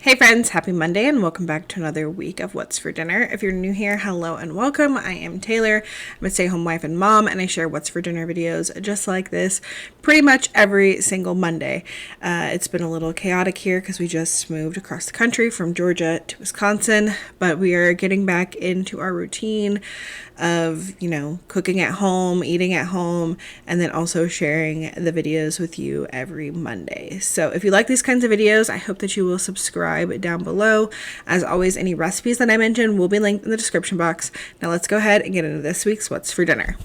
Hey friends, happy Monday and welcome back to another week of What's for Dinner. If you're new here, hello and welcome. I am Taylor. I'm a stay-at-home wife and mom, and I share What's for Dinner videos just like this pretty much every single Monday. It's been a little chaotic here because we just moved across the country from Georgia to Wisconsin, but we are getting back into our routine of, cooking at home, eating at home, and then also sharing the videos with you every Monday. So if you like these kinds of videos, I hope that you will subscribe down below. As always, any recipes that I mentioned will be linked in the description box. Now let's go ahead and get into this week's What's for Dinner.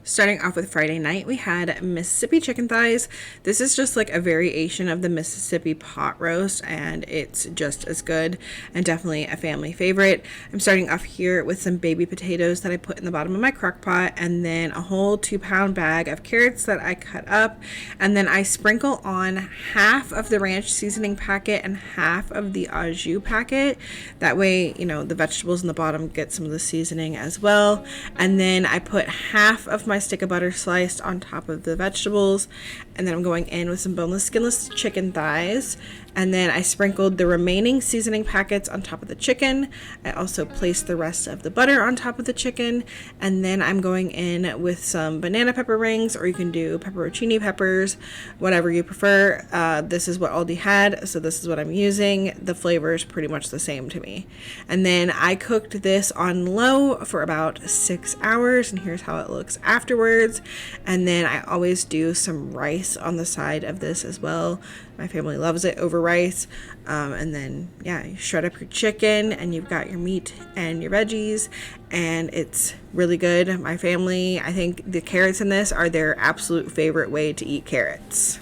Starting off with Friday night, we had Mississippi chicken thighs. This is just like a variation of the Mississippi pot roast, and it's just as good and definitely a family favorite. I'm starting off here with some baby potatoes that I put in the bottom of my crock pot, and then a whole 2-pound bag of carrots that I cut up, and then I sprinkle on half of the ranch seasoning packet and half of the au jus packet. That way, the vegetables in the bottom get some of the seasoning as well. And then I put half of my stick of butter sliced on top of the vegetables, and then I'm going in with some boneless, skinless chicken thighs, and then I sprinkled the remaining seasoning packets on top of the chicken. I also placed the rest of the butter on top of the chicken, and then I'm going in with some banana pepper rings, or you can do pepperoncini peppers, whatever you prefer. This is what Aldi had, so this is what I'm using. The flavor is pretty much the same to me. And then I cooked this on low for about 6 hours, and here's how it looks afterwards. And then I always do some rice on the side of this as well. My family loves it over rice. And then you shred up your chicken and you've got your meat and your veggies, and it's really good. My family, I think the carrots in this are their absolute favorite way to eat carrots.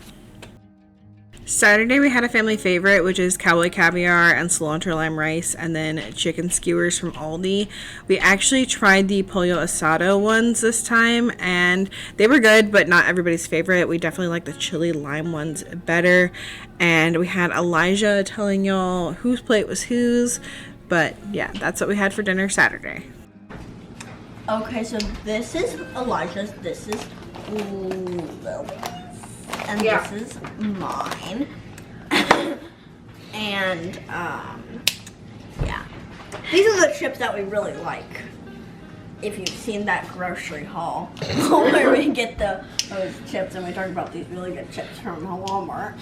Saturday we had a family favorite, which is Cowboy caviar and cilantro lime rice, and then chicken skewers from Aldi. We actually tried the pollo asado ones this time, and they were good, but not everybody's favorite. We definitely like the chili lime ones better. And we had Elijah telling y'all whose plate was whose, but yeah, that's what we had for dinner Saturday. Okay, so this is Elijah's, this is and this is mine. And these are the chips that we really like. If you've seen that grocery haul where we get those chips, and we talk about these really good chips from Walmart.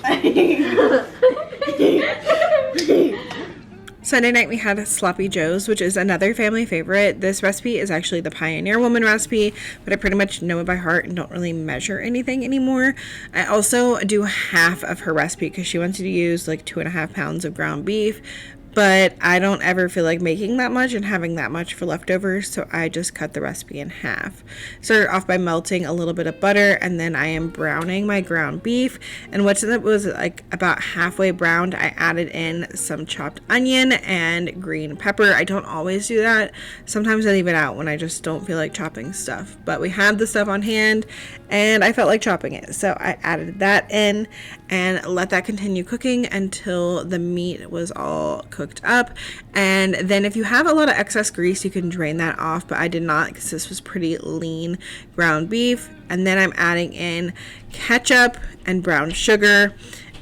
Sunday night we had Sloppy Joe's, which is another family favorite. This recipe is actually the Pioneer Woman recipe, but I pretty much know it by heart and don't really measure anything anymore. I also do half of her recipe because she wants you to use like 2.5 pounds of ground beef, but I don't ever feel like making that much and having that much for leftovers, so I just cut the recipe in half. Started off by melting a little bit of butter, and then I am browning my ground beef, and once it was like about halfway browned, I added in some chopped onion and green pepper. I don't always do that. Sometimes I leave it out when I just don't feel like chopping stuff, but we had the stuff on hand and I felt like chopping it, so I added that in and let that continue cooking until the meat was all cooked up. And then if you have a lot of excess grease, you can drain that off, but I did not because this was pretty lean ground beef. And then I'm adding in ketchup and brown sugar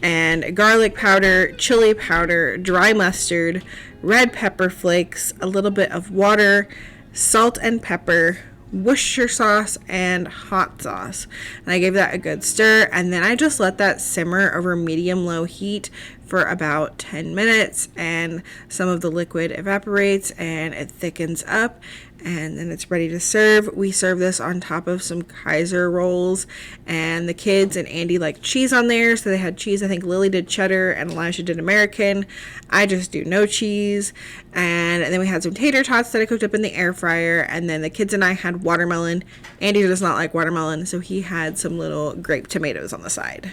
and garlic powder, chili powder, dry mustard, red pepper flakes, a little bit of water, salt and pepper, Worcestershire sauce, and hot sauce. And I gave that a good stir, and then I just let that simmer over medium-low heat for about 10 minutes, and some of the liquid evaporates and it thickens up, and then it's ready to serve. We serve this on top of some Kaiser rolls, and the kids and Andy like cheese on there, so they had cheese. I think Lily did cheddar and Elijah did American. I just do no cheese. And then we had some tater tots that I cooked up in the air fryer, and then the kids and I had watermelon. Andy does not like watermelon, so he had some little grape tomatoes on the side.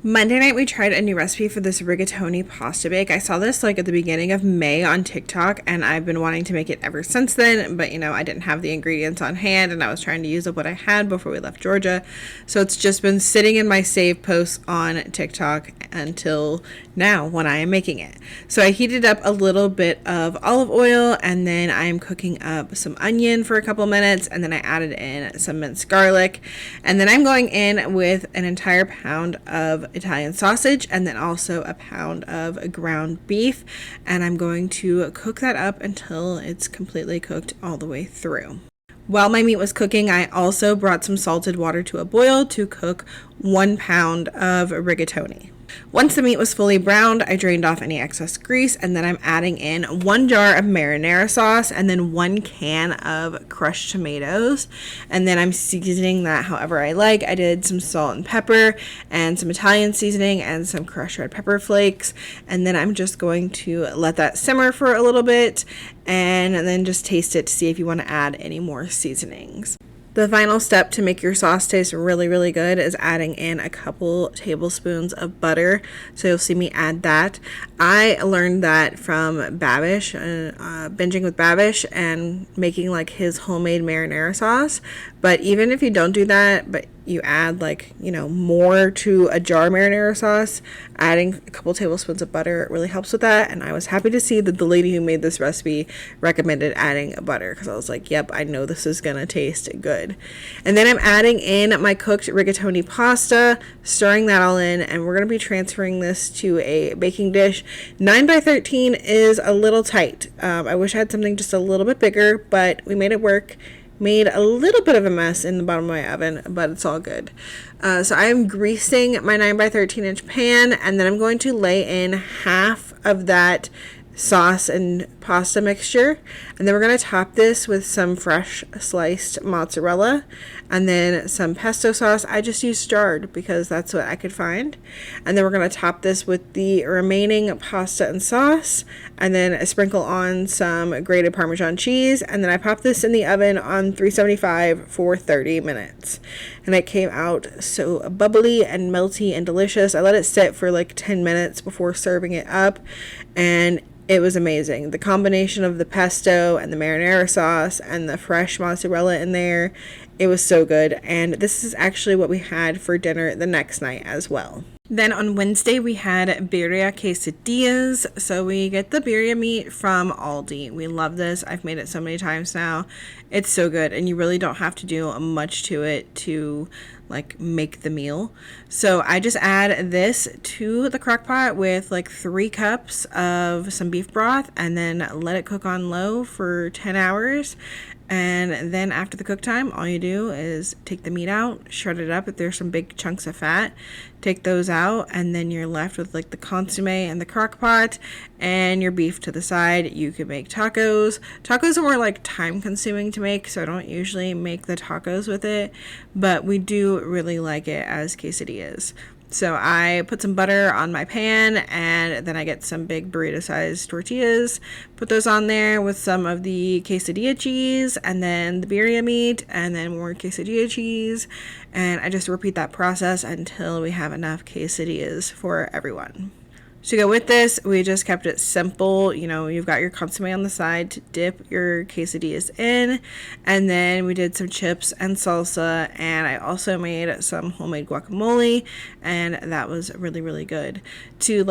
Monday night, we tried a new recipe for this rigatoni pasta bake. I saw this like at the beginning of May on TikTok, and I've been wanting to make it ever since then, but I didn't have the ingredients on hand, and I was trying to use up what I had before we left Georgia. So it's just been sitting in my save posts on TikTok until now when I am making it. So I heated up a little bit of olive oil, and then I am cooking up some onion for a couple minutes, and then I added in some minced garlic, and then I'm going in with an entire pound of Italian sausage and then also a pound of ground beef, and I'm going to cook that up until it's completely cooked all the way through. While my meat was cooking, I also brought some salted water to a boil to cook 1 pound of rigatoni. Once the meat was fully browned, I drained off any excess grease, and then I'm adding in 1 jar of marinara sauce and then 1 can of crushed tomatoes, and then I'm seasoning that however I like. I did some salt and pepper and some Italian seasoning and some crushed red pepper flakes, and then I'm just going to let that simmer for a little bit and then just taste it to see if you want to add any more seasonings. The final step to make your sauce taste really, really good is adding in a couple tablespoons of butter. So you'll see me add that. I learned that from Babish, binging with Babish and making like his homemade marinara sauce. But even if you don't do that, but you add more to a jar marinara sauce, adding a couple tablespoons of butter really helps with that. And I was happy to see that the lady who made this recipe recommended adding butter, because I was like, yep, I know this is gonna taste good. And then I'm adding in my cooked rigatoni pasta, stirring that all in, and we're gonna be transferring this to a baking dish. 9 by 13 is a little tight. I wish I had something just a little bit bigger, but we made it work. Made a little bit of a mess in the bottom of my oven, but it's all good. So I am greasing my 9 by 13 inch pan, and then I'm going to lay in half of that sauce and pasta mixture, and then we're going to top this with some fresh sliced mozzarella and then some pesto sauce. I just used jarred because that's what I could find, and then we're going to top this with the remaining pasta and sauce, and then sprinkle on some grated Parmesan cheese, and then I popped this in the oven on 375 for 30 minutes, and it came out so bubbly and melty and delicious. I let it sit for like 10 minutes before serving it up, and it was amazing. The combination of the pesto and the marinara sauce and the fresh mozzarella in there, it was so good. And this is actually what we had for dinner the next night as well. Then on Wednesday, we had Birria Quesadillas. So we get the birria meat from Aldi. We love this. I've made it so many times now. It's so good, and you really don't have to do much to it to make the meal. So I just add this to the crock pot with 3 cups of some beef broth, and then let it cook on low for 10 hours. And then after the cook time, all you do is take the meat out, shred it up if there's some big chunks of fat, take those out, and then you're left with the consomme and the crock pot and your beef to the side. You could make tacos. Tacos are more time consuming to make, so I don't usually make the tacos with it, but we do really like it as quesadillas. So I put some butter on my pan, and then I get some big burrito sized tortillas, put those on there with some of the quesadilla cheese, and then the birria meat, and then more quesadilla cheese, and I just repeat that process until we have enough quesadillas for everyone. To go with this, we just kept it simple. You've got your consomme on the side to dip your quesadillas in, and then we did some chips and salsa, and I also made some homemade guacamole, and that was really, really good. To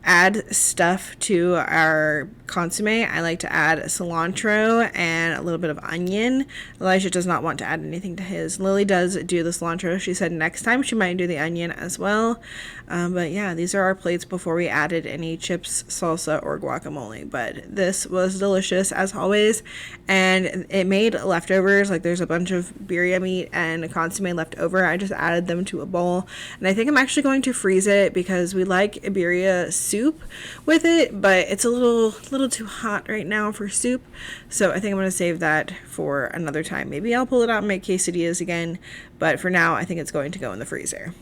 add stuff to our consomme, I like to add cilantro and a little bit of onion. Elijah does not want to add anything to his. Lily does do the cilantro. She said next time she might do the onion as well. But yeah, these are our plates before we added any chips, salsa, or guacamole. But this was delicious as always, and it made leftovers. There's a bunch of birria meat and consomme left over. I just added them to a bowl, and I think I'm actually going to freeze it because we like birria soup with it, but it's a little too hot right now for soup, so I think I'm going to save that for another time. Maybe I'll pull it out and make quesadillas again, but for now I think it's going to go in the freezer.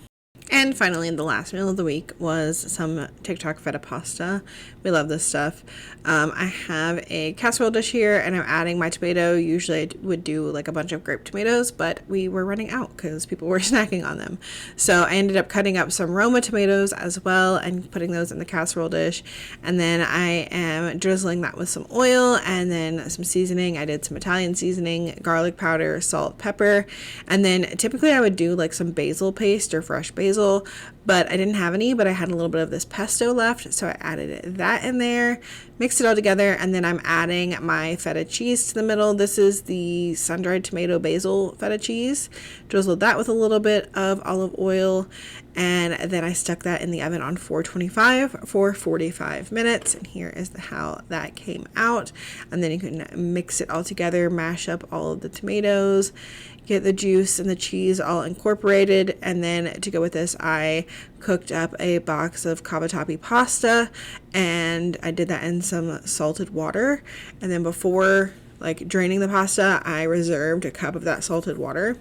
And finally, the last meal of the week was some TikTok feta pasta. We love this stuff. I have a casserole dish here, and I'm adding my tomato. Usually I would do like a bunch of grape tomatoes, but we were running out because people were snacking on them. So I ended up cutting up some Roma tomatoes as well and putting those in the casserole dish. And then I am drizzling that with some oil and then some seasoning. I did some Italian seasoning, garlic powder, salt, pepper. And then typically I would do like some basil paste or fresh basil, but I didn't have any, but I had a little bit of this pesto left, so I added that in there, mixed it all together, and then I'm adding my feta cheese to the middle. This is the sun-dried tomato basil feta cheese. Drizzled that with a little bit of olive oil, and then I stuck that in the oven on 425 for 45 minutes, and here is how that came out. And then you can mix it all together, mash up all of the tomatoes, get the juice and the cheese all incorporated. And then to go with this, I cooked up a box of cavatappi pasta, and I did that in some salted water. And then before like draining the pasta, I reserved a cup of that salted water.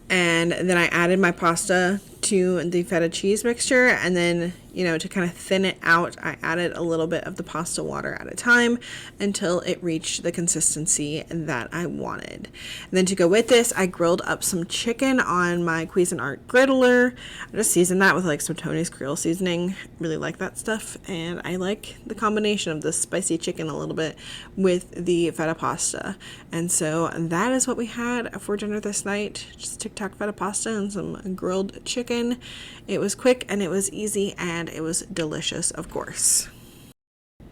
And then I added my pasta to the feta cheese mixture, and then, you know, to kind of thin it out, I added a little bit of the pasta water at a time until it reached the consistency that I wanted. And then to go with this, I grilled up some chicken on my Cuisinart griddler. I just seasoned that with like some Tony's Creole seasoning. Really like that stuff, and I like the combination of the spicy chicken a little bit with the feta pasta. And so that is what we had for dinner this night. Just TikTok feta pasta and some grilled chicken. It was quick and it was easy and it was delicious, of course.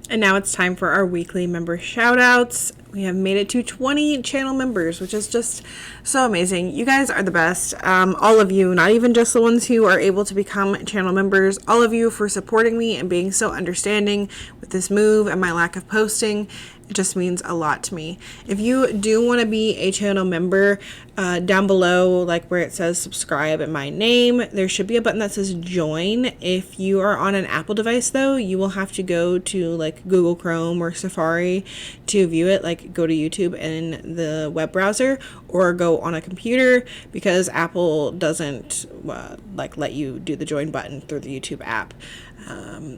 And now it's time for our weekly member shout outs. We have made it to 20 channel members, which is just so amazing. You guys are the best. All of you, not even just the ones who are able to become channel members, all of you for supporting me and being so understanding with this move and my lack of posting. It just means a lot to me. If you do want to be a channel member, down below, like where it says subscribe and my name, there should be a button that says join. If you are on an Apple device though, you will have to go to like Google Chrome or Safari to view it. Like go to YouTube in the web browser or go on a computer, because Apple doesn't like let you do the join button through the YouTube app.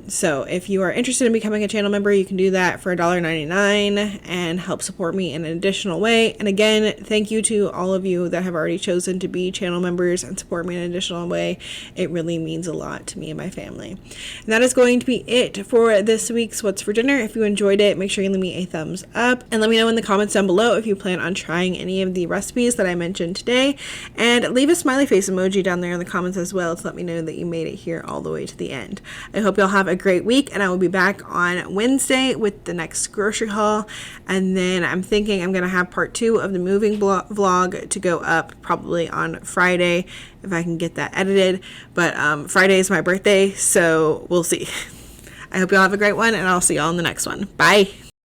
So if you are interested in becoming a channel member, you can do that for $1.99 and help support me in an additional way. And again, thank you to all of you that have already chosen to be channel members and support me in an additional way. It really means a lot to me and my family. And that is going to be it for this week's What's for Dinner. If you enjoyed it, make sure you leave me a thumbs up and let me know in the comments down below if you plan on trying any of the recipes that I mentioned today, and leave a smiley face emoji down there in the comments as well to let me know that you made it here all the way to the end. I hope y'all have a great week, and I will be back on Wednesday with the next grocery haul. And then I'm thinking I'm going to have part 2 of the moving vlog to go up probably on Friday if I can get that edited. But Friday is my birthday, so we'll see. I hope y'all have a great one, and I'll see y'all in the next one. Bye.